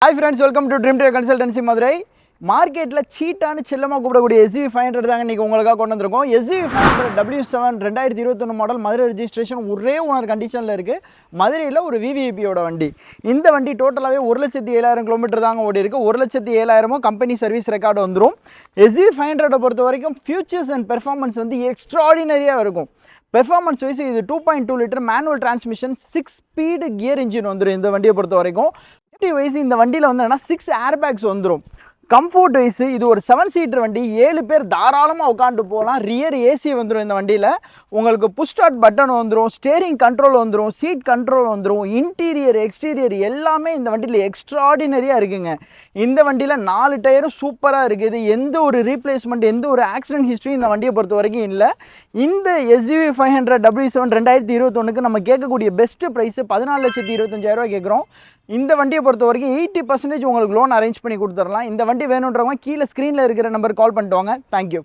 Hi friends, welcome to Dream Trail Consultancy Madurai. மார்க்கெட்டில் சீட்டானு செல்லமாக கூப்பிடக்கூடிய SUV 500 தாங்க இன்றைக்கி உங்களுக்காக கொண்டு வந்திருக்கோம். SUV 500 W7 2021 model Madurai registration ஒரே ஓனர் கண்டிஷனில் இருக்குது. மதுரையில் ஒரு VVIPயோட வண்டி. இந்த வண்டி டோட்டலாகவே 1,07,000 கிலோமீட்டர் தாங்க ஓடி இருக்குது. 1,07,000 கம்பெனி சர்வீஸ் ரெக்கார்டு வந்துடும். SUV 500 பொறுத்த வரைக்கும் ஃபியூச்சர்ஸ் அண்ட் பெர்ஃபார்மன்ஸ் வந்து எக்ஸ்ட்ராடினரியாக இருக்கும். பெர்ஃபார்மன்ஸ் வைஸ் இது 2.2 litre manual transmission 6 speed gear engine வந்துடும். இந்த வண்டியை பொறுத்த வரைக்கும் சேஃப்டி வைஸ் இந்த வண்டியில் வந்து என்னன்னா 6 ஏர் பேக்ஸ் வந்துடும். கம்ஃபோர்ட் வைஸ் இது ஒரு 7 சீட்டர் வண்டி, 7 பேர் தாராளமாக உட்காந்து போகலாம். ரியர் ஏசி வந்துடும். இந்த வண்டியில் உங்களுக்கு புஷ் ஸ்டார்ட் பட்டன் வந்துடும், ஸ்டேரிங் கண்ட்ரோல் வந்துடும், சீட் கண்ட்ரோல் வந்துடும், இன்டீரியர் எக்ஸ்டீரியர் எல்லாமே இந்த வண்டியில் எக்ஸ்ட்ராடினரியாக இருக்குங்க. இந்த வண்டியில் 4 டயரும் சூப்பராக இருக்குது. எந்த ஒரு ரீப்ளேஸ்மெண்ட் எந்த ஒரு ஆக்சிடென்ட் ஹிஸ்ட்ரி இந்த வண்டியை பொறுத்த வரைக்கும் இல்லை. இந்த SUV 500 W7 2021க்கு நம்ம கேட்கக்கூடிய பெஸ்ட்டு ப்ரைஸு 14,25,000 கேட்குறோம். இந்த வண்டியை பொறுத்த வரைக்கும் 80% உங்களுக்கு லோன் அரேஞ்ச் பண்ணி கொடுத்துடலாம். இந்த வண்டி வேணுன்றவங்க கீழே ஸ்க்ரீனில் இருக்கிற நம்பருக்கு கால் பண்ணிட்டு வாங்க. தேங்க்யூ.